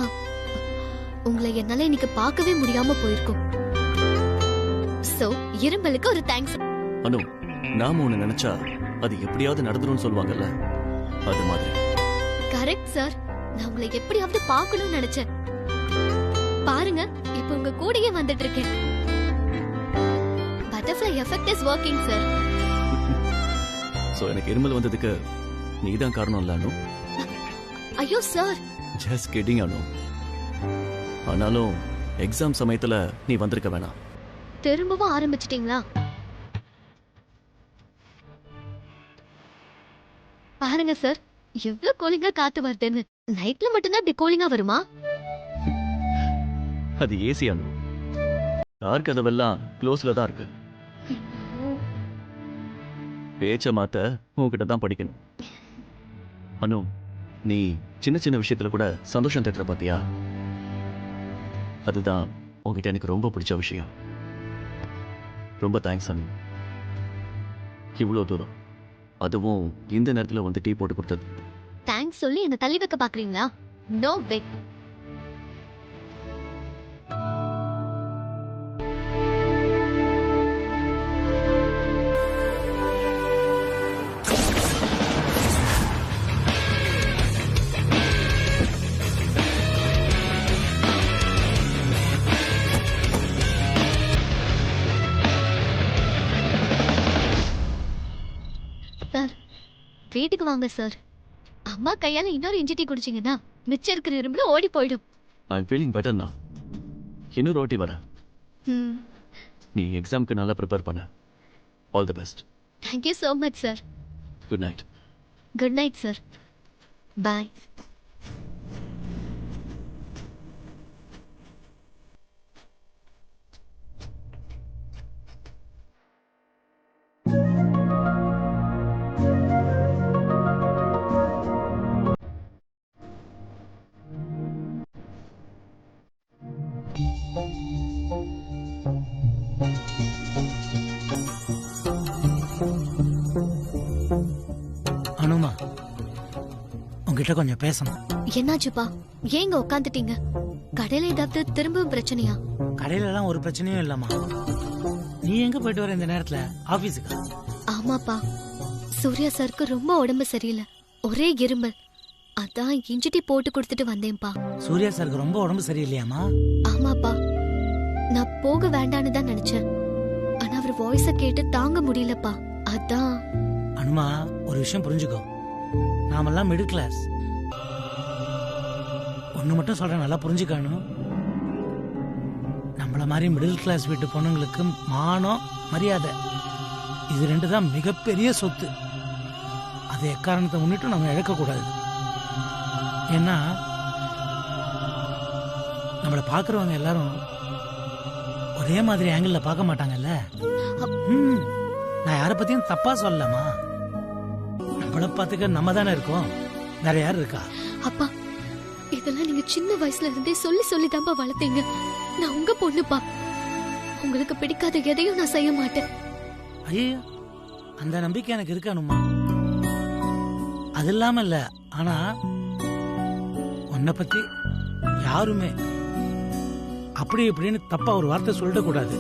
உங்களை என்னால இன்னைக்கு பார்க்கவே முடியாம போயிருக்கும். சோ இருமலுக்கு ஒரு தேங்க்ஸ். அனு, நாம ஒண்ணு நினைச்சா அது எப்படியாவது நடந்துரும்னு சொல்லுவாங்கல்ல, அது மாதிரி. கரெக்ட் சார், நான் உங்களை எப்படியாவது பார்க்கணும்னு நினைச்சேன். பாருங்க, இப்ப உங்க கூடயே வந்துட்டு இருக்கேன். Butterfly effect is working sir. So எனக்கு இருமல் வந்ததுக்கு நீதான் காரணம் இல்ல அனு? ஐயோ சார், ஜஸ்ட் கிட்டிங் அனு. ஆனாலும் எக்ஸாம் சமயத்துல நீ வந்திருக்க வேணாம். திரும்பவும் ஆரம்பிச்சிட்டீங்களா? பாருங்க சார், எவ்வளவு கூலிங்கா காத்து வருதுன்னு. நைட்ல மட்டும்தான் இப்படி கூலிங்கா வருமா? அது ஏசி அனு. கார் கதவெல்லாம் க்ளோஸ்ல தான் இருக்கு. பேச்ச மாத்த உன்கிட்ட தான் படிக்கணும். அனு, நீ சின்ன சின்ன விஷயத்துல கூட சந்தோஷம் தேடுற பாத்தியா? அதுதான் உன்கிட்ட எனக்கு ரொம்ப பிடிச்ச விஷயம். ரொம்ப தேங்க்ஸ் அனு. இவ்வளோ தூரம், அதுவும் இந்த நேரத்துல வந்து டீ போட்டு கொடுத்தது. தேங்க்ஸ் சொல்லி என்ன தள்ளி வைக்க பாக்குறீங்களா? நோ வே. சார், வீட்டுக்கு வாங்க சார். அம்மா கையால இன்னொரு இஞ்சி டீ குடிச்சீங்கன்னா மிச்சம் இருக்கிற இரும்புல ஓடி போயிடும். ஐ எம் ஃபீலிங் பெட்டர் நா. இன்னும் ரோட்டி வர. நீ எக்ஸாம்க்கு நல்லா ப்ரிப்பேர் பண்ண. All the best. Thank you so much sir. Good night. Good night sir. Bye. அனுமா, உங்ககிட்ட கொஞ்சம் பேசணும். என்னாச்சுப்பா? ஏங்க உட்காந்துட்டீங்க? கடையில ஏதாவது திரும்பவும் பிரச்சனையா? கடையில எல்லாம் ஒரு பிரச்சனையும் இல்லம்மா. நீ எங்க போயிட்டு வர இந்த நேரத்துல? ஆபீஸுக்கா? ஆமாப்பா, சூர்யா சாருக்கு ரொம்ப உடம்பு சரியில்லை, ஒரே இருமல். அதான் இஞ்சி டீ போட்டு கொடுத்துட்டு வந்தேன்ப்பா. சூர்யா சாருக்கு ரொம்ப உடம்பு சரியில்லையாமா? ஆமாப்பா, நான் போக வேண்டான்னு தான் நினைச்சேன். ஆனா அவர் வாய்ஸ கேட்டு தாங்க முடியலப்பா. அதான். அனுமா, ஒரு விஷயம் புரிஞ்சுக்கோ. நாமெல்லாம் மிடில் கிளாஸ். ஒண்ணு மட்டும் சொல்றேன், நல்லா புரிஞ்சுக்கணும். நம்மள மாதிரி மிடில் கிளாஸ் வீட்டு பொண்ணுங்களுக்கு மானம், மரியாதை, இது ரெண்டு தான் மிகப்பெரிய சொத்து. அதை எக்காரணத்தை முன்னிட்டு நம்ம இழக்கக்கூடாது. ஏன்னா நம்மளை பார்க்கறவங்க எல்லாரும் ஒரே மாதிரி ஆங்கிள் பார்க்க மாட்டாங்கல்ல. நான் யாரை பத்தியும் தப்பா சொல்லலாமா? நம்மள பார்த்துக்க நம்ம தானே இருக்கோம், வேற யாரு இருக்கா? அப்பா, இதெல்லாம் நீங்க சின்ன வயசுல இருந்தே சொல்லி சொல்லி தான்ப்பா வளர்த்தீங்க. நான் உங்க பொண்ணுப்பா. உங்களுக்கு பிடிக்காத எதையும் நான் செய்ய மாட்டேன். ஐயோ, அந்த நம்பிக்கை எனக்கு இருக்கானுமா. அது இல்லாம இல்ல, ஆனா உன்னை பத்தி யாருமே அப்படி இப்படின்னு தப்பா ஒரு வார்த்தை சொல்லிட கூடாது.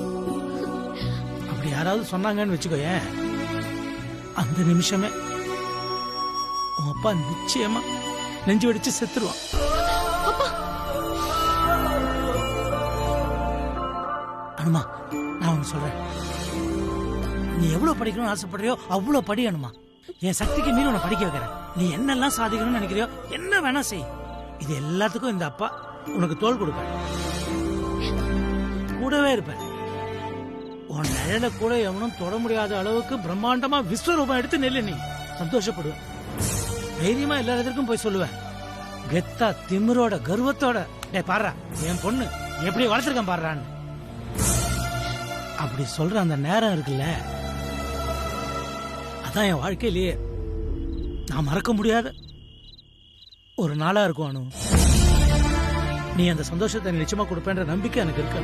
அப்படி யாராவது சொன்னாங்கன்னு வச்சுக்கோயேன், அந்த நிமிஷமே உன் அப்பா நிச்சயமா நெஞ்சு வெடிச்சு செத்துருவான். அனுமா, நான் ஒண்ணு சொல்றேன். நீ எவ்வளவு படிக்கணும்னு ஆசைப்படுறியோ அவ்வளவு படி அனுமா. என் சக்திக்கு மீறி உன்னை படிக்க வைக்கிறேன். நீ என்னெல்லாம் சாதிக்கணும்னு நினைக்கிறியோ என்ன வேணா செய். இது எல்லாத்துக்கும் இந்த அப்பா உனக்கு தோள் கொடுப்பேன், கூடவே இருப்பேன். உன் நிழல கூட எவனும் தொட முடியாத அளவுக்கு பிரம்மாண்டமா விஸ்வரூபம் எடுத்து நெல்லு. நீ சந்தோஷப்படுவேன். தைரியமா எல்லா இடத்துக்கும் போய் சொல்லுவேன், கெத்தா திமிரோட கர்வத்தோட, டே பாடுறா என் பொண்ணு எப்படி வளர்த்துருக்கேன் பாடுறான்னு. அப்படி சொல்ற அந்த நேரம் இருக்குல்ல, அதான் என் வாழ்க்கையிலேயே நான் மறக்க முடியாத ஒரு நாளா இருக்கும். அனு, நீ அந்த சந்தோஷத்தை நிச்சயமா கொடுப்பேன்ற நம்பிக்கை எனக்கு இருக்கு.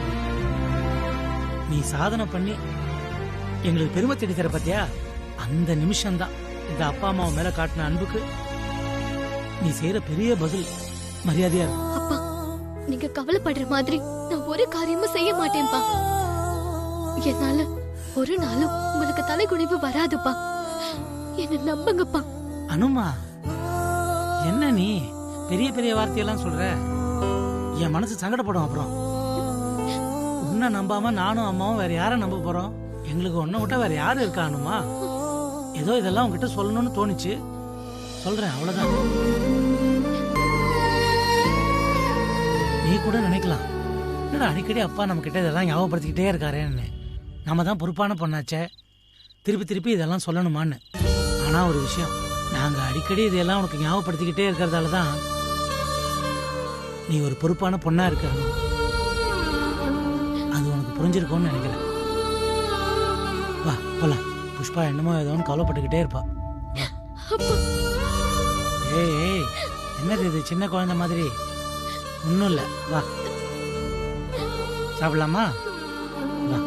நீ சாதனை பண்ணி எங்களுக்கு பெருமை தேடி தர பத்தியா, அந்த நிமிஷம்தான் இந்த அப்பா அம்மாவை மேல காட்டின அன்புக்கு நீ செய்யற பெரிய பதில் மரியாதையா இருக்கும். அப்பா நீங்க கவலைப்படுற மாதிரி நான் ஒரு காரியமும் செய்ய மாட்டேன்ப்பா. என்னால ஒரு நாளும் உங்களுக்கு தலைகுனிவு வராதுப்பா. என்ன நம்புங்கப்பா. அனுமா, என்ன நீ பெரிய பெரிய வார்த்தையெல்லாம் சொல்ற? என் மனசு சங்கடப்படும். அப்புறம் உன்னை நம்பாம நானும் அம்மாவும் வேற யாரை நம்ப போறோம்? எங்களுக்கு ஒன்ன விட்டா வேற யாரு இருக்கா அனுமா? ஏதோ இதெல்லாம் உங்ககிட்ட சொல்லணும்னு தோணுச்சு, சொல்றேன், அவ்வளவுதான். நீ கூட நினைக்கலாம், என்னடா அடிக்கடி அப்பா நம்ம கிட்ட இதெல்லாம் ஞாபகப்படுத்திக்கிட்டே இருக்காரேன்னு. நம்ம தான் பொறுப்பான பொண்ணாச்சே, திருப்பி திருப்பி இதெல்லாம் சொல்லணுமான்னு. ஆனா ஒரு விஷயம், நாங்க அடிக்கடி இதெல்லாம் உனக்கு ஞாபகப்படுத்திக்கிட்டே இருக்கிறதால தான் நீ ஒரு பொறுப்பான பொண்ணா இருக்க. அது உனக்கு புரிஞ்சிருக்கும்னு நினைக்கிறேன். வா போலாம். புஷ்பா என்னமோ ஏதோன்னு கவலைப்பட்டுக்கிட்டே இருப்பா. ஏய் என்னது இது சின்ன குழந்தை மாதிரி? ஒன்றும் இல்லை, வா சாப்பிடலாமா? வா.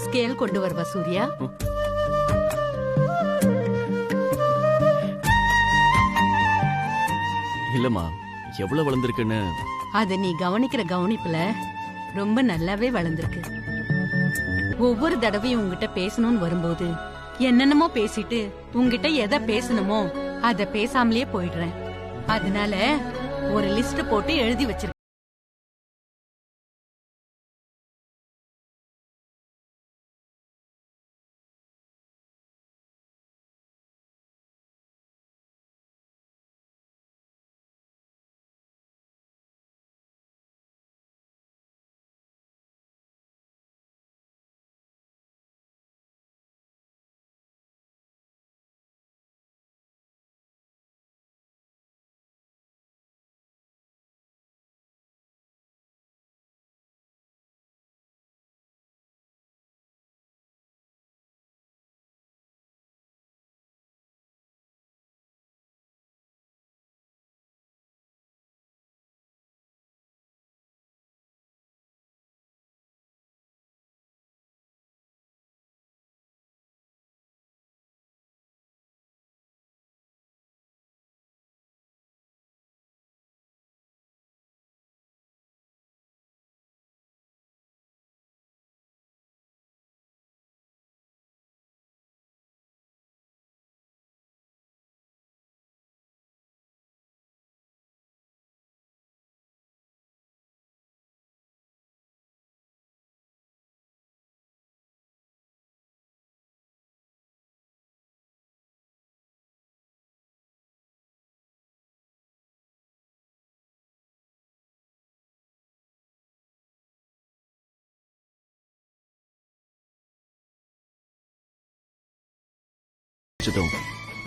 ஸ்கேல் கொண்டு வரவா சூர்யா? இல்லம்மா, எவ்வளவு வளர்ந்துருக்குன்னு அத நீ கவனிக்கிற கவனிப்புல ரொம்ப நல்லாவே வளர்ந்துருக்கு. ஒவ்வொரு தடவையும் உங்ககிட்ட பேசணும்னு வரும்போது என்னென்னமோ பேசிட்டு உங்ககிட்ட எதை பேசணுமோ அத பேசாமலே போயிடுறேன். அதனால ஒரு லிஸ்ட் போட்டு எழுதி வச்சிருக்கேன்.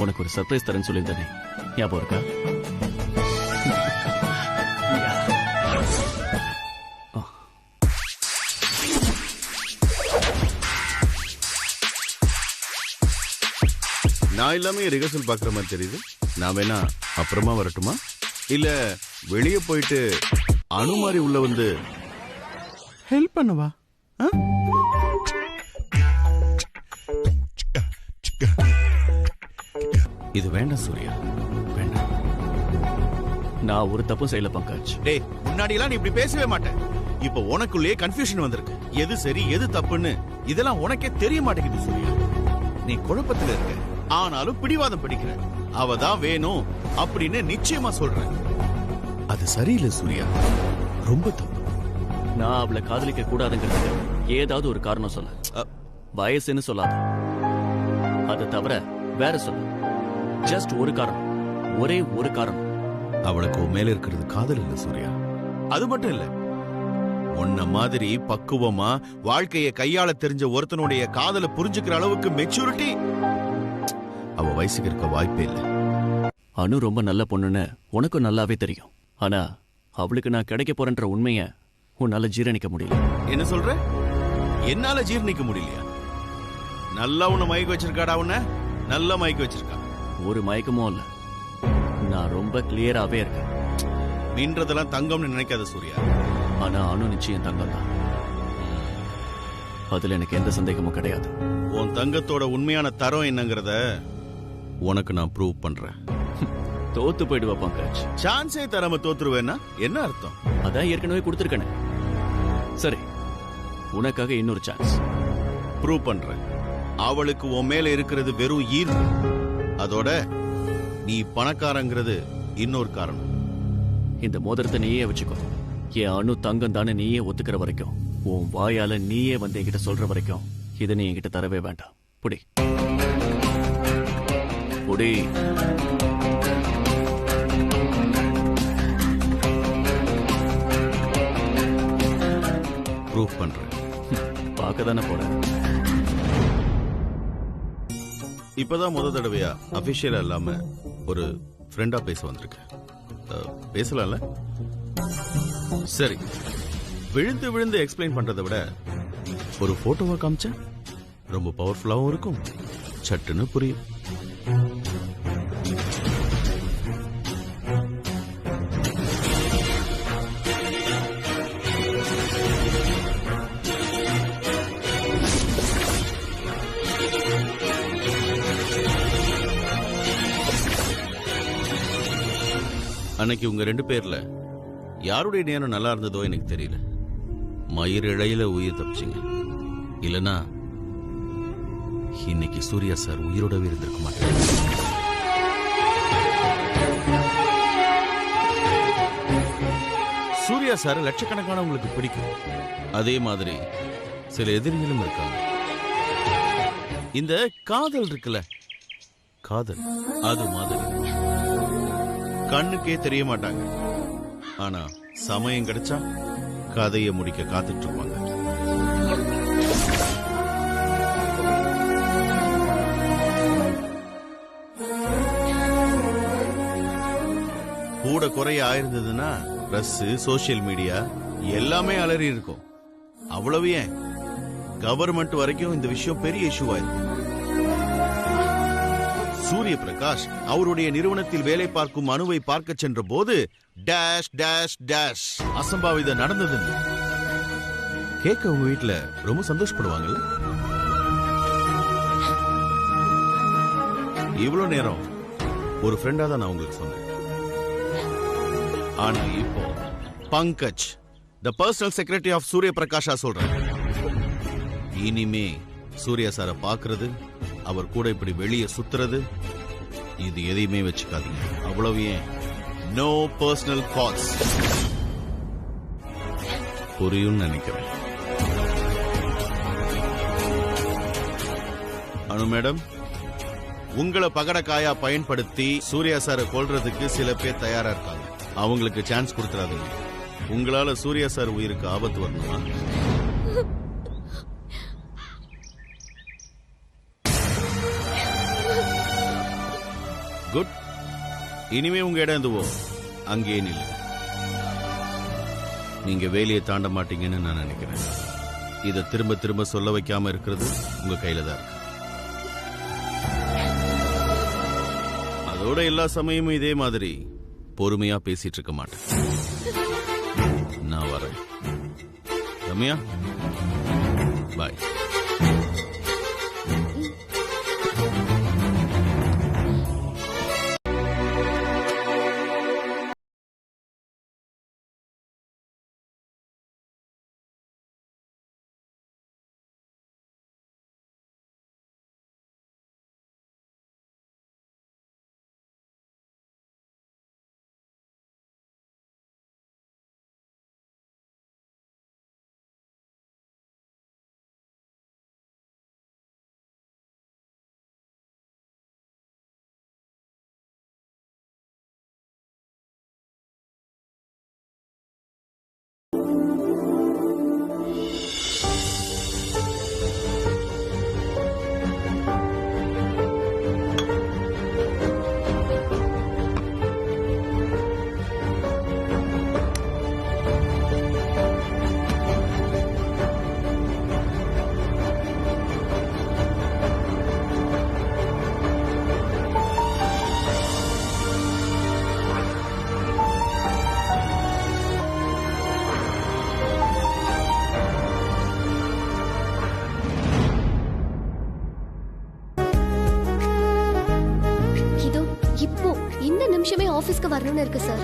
உனக்கு ஒரு சர்ப்ரைஸ் தரேன்னு சொல்லியிருந்தேனே, ஞாபகம் இருக்கா? நான் எல்லாமே ரிஹர்சல் பாக்குற மாதிரி தெரியுது. நான் வேணா அப்புறமா வரட்டுமா? இல்ல வெளியே போயிட்டு அணு மாதிரி உள்ள வந்து ஹெல்ப் பண்ணவா? இது வேண்டாம் சூர்யா, வேண்டாம். நான் ஒரு தப்பும் செய்யல பங்கஜ். டேய், முன்னாடி எல்லாம் நீ இப்படி பேசவே மாட்டேன். இப்ப உனக்குள்ளேயே கன்ஃபியூஷன் வந்திருக்கு. எது சரி எது தப்புன்னு இதெல்லாம் உனக்கே தெரிய மாட்டேங்குது சூர்யா. நீ குழப்பத்துல இருக்க, ஆனாலும் பிடிவாதம் பிடிக்கிற. அவ தான் வேணும் அப்படின்னு நிச்சயமா சொல்றேன். அது சரியில்லை சூர்யா, ரொம்ப தப்பு. நான் அவளை காதலிக்க கூடாதுங்கிறதுக்கு ஏதாவது ஒரு காரணம் சொல்ல. வயசுன்னு சொல்லாத, அதை தவிர வேற சொல்ல. ஜஸ்ட் ஒரு காரணம், ஒரே ஒரு காரணம். அவளுக்கு மேல இருக்கிறது காதல் இல்ல சூர்யா. அது மட்டும் இல்ல, உன்ன மாதிரி பக்குவமா வாழ்க்கைய கையாள தெரிஞ்ச ஒருத்தனுடைய காதலை புரிஞ்சுக்கிற அளவுக்கு மெச்சூரிட்டி அவ வயசுக்கு இருக்க வாய்ப்பே இல்ல. அனு ரொம்ப நல்ல பொண்ணுன்னு உனக்கும் நல்லாவே தெரியும். ஆனா அவளுக்கு நான் கிடைக்க போறேன்ற உண்மைய உன்னால ஜீரணிக்க முடியல. என்ன சொல்ற? என்னால ஜீரணிக்க முடியலையா? நல்லா உன்னை மயக்க வச்சிருக்காடா, உன்னை நல்லா மயக்க வச்சிருக்கா. ஒரு மயக்கமும் இல்ல, நான் ரொம்ப கிளியராவே இருக்கேன். நின்றதெல்லாம் தங்கம்னு நினைக்காத சூர்யா. ஆனா அணு நிச்சயம் தங்கம் தான், அதுல எனக்கு எந்த சந்தேகமும் கிடையாது. உன் தங்கத்தோட உண்மையான தரம் என்னங்கறத உனக்கு நான் ப்ரூவ் பண்றேன். தோத்து போயிடுவா பங்கஜ். சான்ஸே தராம தோத்துருவேன்னா என்ன அர்த்தம்? அதான் ஏற்கனவே கொடுத்துருக்கேன். சரி, உனக்காக இன்னொரு சான்ஸ். ப்ரூவ் பண்றேன். அவளுக்கு உன் மேல இருக்கிறது வெறும் ஈர்ப்பு, அதோட நீ பணக்காரங்கிறது இன்னொரு காரணம். இந்த மோதிரத்தை நீயே வச்சுக்கோ. என் அணு தங்கம் தானே நீயே ஒத்துக்கிற வரைக்கும், உன் வாயால நீயே வந்து என்கிட்ட சொல்ற வரைக்கும் இதை நீ என்கிட்ட தரவே வேண்டாம். புடி புடி. ப்ரூவ் பண்றேன். பார்க்க தானே போறேன். இப்பதான் முத தடவையா அபிஷியலா இல்லாம ஒரு ஃப்ரெண்டா பேச வந்திருக்கேன். பேசலாம்ல? சரி, விழுந்து விழுந்து எக்ஸ்பிளைன் பண்றதை விட ஒரு போட்டோவை காமிச்சா ரொம்ப பவர்ஃபுல்லாவும் இருக்கும், சட்டுன்னு புரியும். அன்னைக்கு உங்க 2 பேர்ல யாருடைய நேரம் நல்லா இருந்ததோ எனக்கு தெரியல. மயிர் இழையில உயிர் தப்பிச்சிங்க. இல்லனா இன்னைக்கு சூர்யா சார் உயிரோடவே இருந்திருக்க மாட்டார். சூர்யா சார் லட்சக்கணக்கானவங்களுக்கு பிடிக்கும். அதே மாதிரி சில எதிரிகளும் இருக்காங்க. இந்த காதல் இருக்குல்ல, காதல் அது மாதிரி கண்ணுக்கே தெரிய மாட்டாங்க. ஆனா சமயம் கிடைச்சா கதையை முடிக்க காத்துட்டு இருப்பாங்க. கூட குறைய ஆயிருந்ததுன்னா பிரஸ், சோசியல் மீடியா எல்லாமே அலறி இருக்கும். அவ்வளவு ஏன், கவர்மெண்ட் வரைக்கும் இந்த விஷயம் பெரிய இஷ்யூ ஆயிருக்கு. சூரிய பிரகாஷ் அவருடைய நிறுவனத்தில் வேலை பார்க்கும் அணுவை பார்க்க சென்ற போது டேஷ் டேஷ் டேஷ் அசம்பாவிதம் நடந்தது. கேட்க உங்க வீட்டுல ரொம்ப சந்தோஷப்படுவாங்கல்ல? இவ்வளவு நேரம் ஒரு ஃப்ரெண்டா தான் நான் உங்களுக்கு சொன்னேன். ஆனா இப்போ Pankaj, the personal secretary of Surya பிரகாஷா சொல்றேன். இனிமே சூர்யா சார பாக்குறது, அவர் கூட இப்படி வெளியே சுத்துறது, இது எதையுமே வச்சுக்காதீங்க. அவ்வளவு ஏன், நோ பர்சனல் கால்ஸ். புரியும் நினைக்கிறேன். அனு மேடம், உங்களை பகடக்காயா பயன்படுத்தி சூர்யா சாரை கொல்றதுக்கு சில பேர் தயாரா இருக்காங்க. அவங்களுக்கு சான்ஸ் கொடுத்துறாதீங்க. உங்களால சூர்யா சார் உயிருக்கு ஆபத்து வரணுமா? குட். இனிமே உங்க இடம் எதுவோ அங்கே நில்லுங்க. நீங்க வேலையை தாண்ட மாட்டீங்கன்னு நான் நினைக்கிறேன். இதை திரும்ப திரும்ப சொல்ல வைக்காம இருக்கிறது உங்க கையில தான் இருக்கு. அதோட எல்லா சமயமும் இதே மாதிரி பொறுமையா பேசிட்டு இருக்க மாட்டேன். நான் வரேன். ரம்யா, பாய். ஆபீஸ்க்கு வரணும்னு இருக்கு சார்.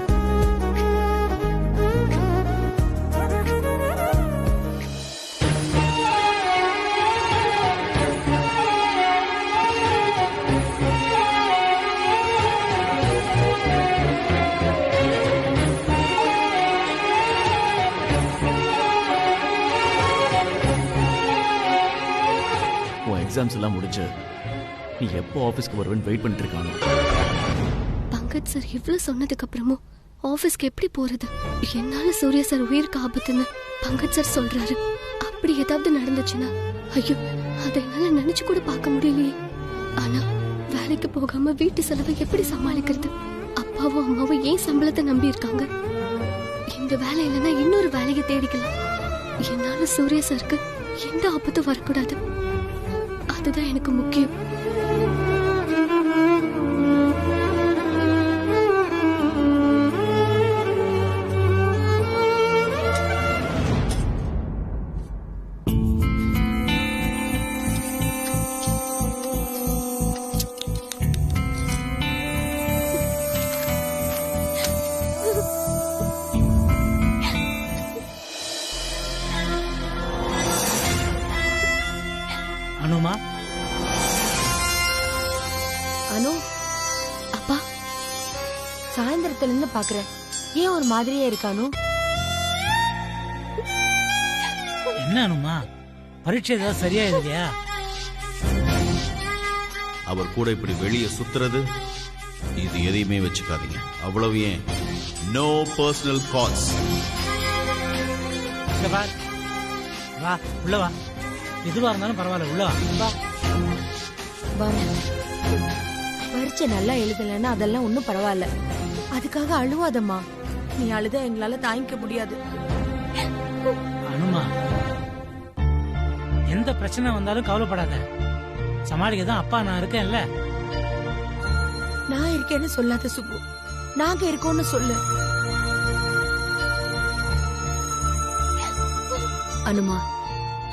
உன் எக்ஸாம்ஸ் எல்லாம் முடிஞ்சு நீ எப்போ ஆபீஸ்க்கு வருவேன்னு வெயிட் பண்ணிட்டு இருக்காங்க. பங்கஜ் சார் இவ்வளவு சொன்னதுக்கு அப்புறமும் ஆபீஸ்க்கு எப்படி போறது? என்னால சூர்யா சார் உயிருக்கு ஆபத்துன்னு பங்கஜ் சார் சொல்றாரு. அப்படி ஏதாவது நடந்துச்சுன்னா ஐயோ, அதை என்னால நினைச்சு கூட பார்க்க முடியலையே. ஆனா வேலைக்கு போகாம வீட்டு செலவை எப்படி சமாளிக்கிறது? அப்பாவும் அம்மாவும் ஏன் சம்பளத்தை நம்பி இருக்காங்க? இந்த வேலை இல்லைன்னா இன்னொரு வேலையை தேடிக்கலாம். என்னால சூர்யா சாருக்கு எந்த ஆபத்தும் வரக்கூடாது. அதுதான் எனக்கு முக்கியம். அனுமா, அனு, அப்பா சாயந்தரத்துல இருந்து பாக்குறேன், ஏன் ஒரு மாதிரியே இருக்கானு? என்ன அனுமா, பரீட்சை ஏதாவது சரியா இல்லையா? அவர் கூட இப்படி வெளியே சுத்துறது, இது எதையுமே வச்சுக்காதீங்க. அவ்வளவு ஏன், நோ பர்சனல் கால்ஸ். வா உள்ள வா, எதுவா இருந்தாலும் பரவாயில்ல, உள்ள வா. பரீட்சை நல்லா எழுதலன்னா அதெல்லாம் ஒண்ணும் பரவாயில்ல, அதுக்காக அழுவாதம்மா. நீ அழுத எங்களால தாங்கிக்க முடியாது. அனுமா, எந்த பிரச்சனை வந்தாலும் கவலைப்படாத, சமாளிக்க தான் அப்பா நான் இருக்கேன்ல. நான் இருக்கேன்னு சொல்லாத சுப்பு, நாங்க இருக்கோம்னு சொல்லு. அனுமா,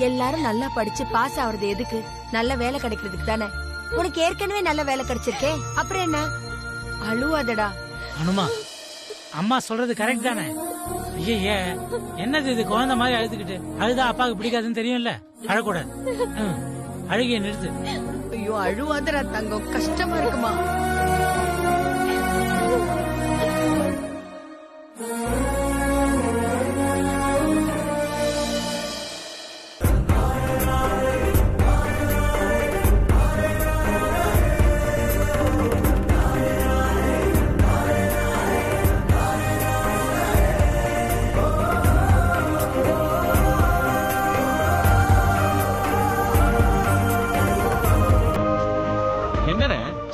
எல்லாரும் நல்லா படிச்சு பாஸ் ஆவறது எதுக்கு? நல்ல வேலை கிடைக்கிறதுக்கு தானே. உனக்கு ஏற்கனவே நல்ல வேலை கிடைச்சிருக்கே, அப்புறம் என்ன? அழுவாதடா. அனுமா, அம்மா சொல்றது கரெக்ட் தானே? ஐயே, என்னது இது குழந்தை மாதிரி அழுதுகிட்டு? அழுதா அப்பாவுக்கு பிடிக்காதுன்னு தெரியும்ல, அழக்கூடாது. அழுகிய நிறுத்து. ஐயோ அழுவாதடா தங்கம், கஷ்டமா இருக்குமா?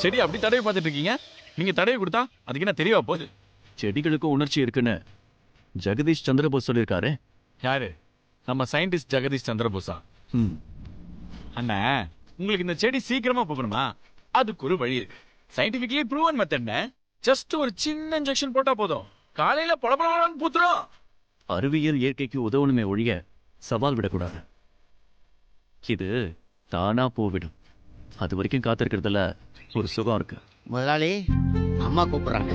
செடி அப்படி தடவை பார்த்துட்டு இருக்கீங்க? நீங்க தடவை கொடுத்தா அதுக்கு என்ன தெரியவா போகுது? செடிகளுக்கும் உணர்ச்சி இருக்குன்னு ஜெகதீஷ் சந்திரபோஸ் சொல்லியிருக்காரு. யாரு? நம்ம சயின்டிஸ்ட் ஜெகதீஷ் சந்திரபோஸா? அண்ணா, உங்களுக்கு இந்த செடி சீக்கிரமா போகணுமா? அதுக்கு ஒரு வழி இருக்கு. Scientifically proven மெத்தட்னு. ஜஸ்ட் ஒரு சின்ன இன்ஜெக்ஷன் போட்டா போதும், காலையில பளபளன்னு பூத்துரும். அறிவியல் இயற்கைக்கு உதவணுமே ஒழிய சவால் விடக்கூடாது. இது தானா போவிடும். அது வரைக்கும் காத்திருக்கிறதுல ஒரு சுகம் இருக்கு. முதலாளி, அம்மா கூப்பிடுறாங்க.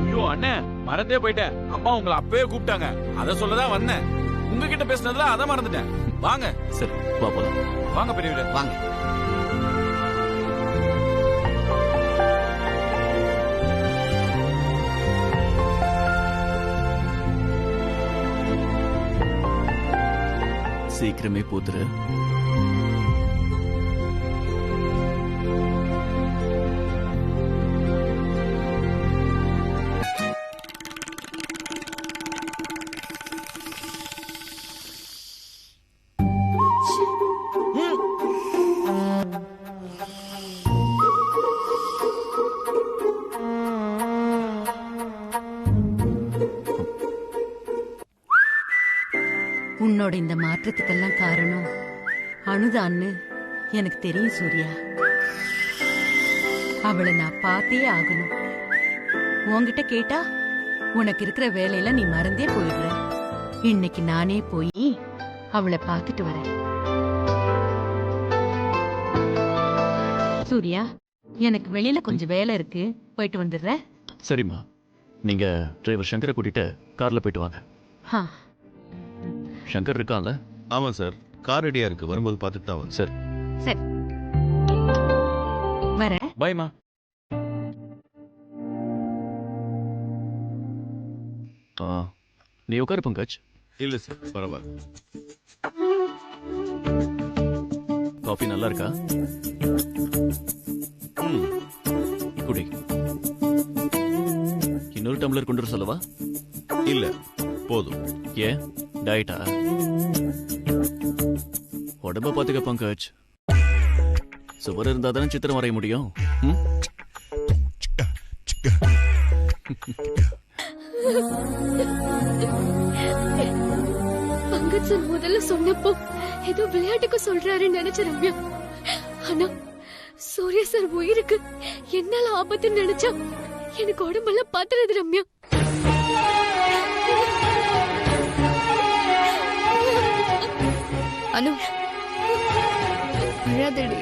ஐயோ அண்ணே, மறந்தே போயிட்டேன். அம்மா உங்களை அப்பவே கூப்பிட்டாங்க, அதை சொல்லதான் வந்தேன். உங்ககிட்ட பேசினதுல அதை மறந்துட்டேன். வாங்க. சரி, வா போலாம். வாங்க பெரியவரே, வாங்க. சீக்கிரமே பூத்துரு. உன்னோட இந்த மாற்றத்துக்கெல்லாம் காரணம் அனுதான்னு எனக்கு தெரியும் சூர்யா. அவளை நான் பார்த்தே ஆகணும். உன்கிட்ட கேட்டா உனக்கு இருக்கிற வேலையில நீ மறந்தே போயிடுற. இன்னைக்கு நானே போய் அவளை பார்த்துட்டு வரேன். சூர்யா, எனக்கு வெளியில கொஞ்சம் வேலை இருக்கு, போயிட்டு வந்துடுறேன். சரிம்மா. நீங்க டிரைவர் சங்கரை கூட்டிட்டு கார்ல போயிட்டு வாங்க. ஆ, சங்கர் இருக்கான்ல? ஆமா சார், கார் ரெடியா இருக்கு, வரும்போது பார்த்துட்டு தான் வந்து. சரி. சரி வரேன். பாய்மா. நீ உட்காரு பங்கஜ். இல்ல சார், பரவாயில்ல. காஃபி நல்லா இருக்கா? குடி. இன்னொரு டம்ளர் கொண்டு வர சொல்லவா? இல்ல, போதும். ஏன் டயட்டா? உடம்ப பாத்துக்க பங்கஜ். சுவர் இருந்தா தானே சித்திரம் வரைய முடியும். பங்கஜ் சார் முதல்ல சொன்னப்போ ஏதோ விளையாட்டுக்கு சொல்றாருன்னு நினைச்ச ரம்யா. ஆனா சூர்யா சார் உயிருக்கு என்னால ஆபத்துன்னு நினைச்சா எனக்கு உடம்பெல்லாம் பாத்துறது ரம்யா. அனு அழாதடி.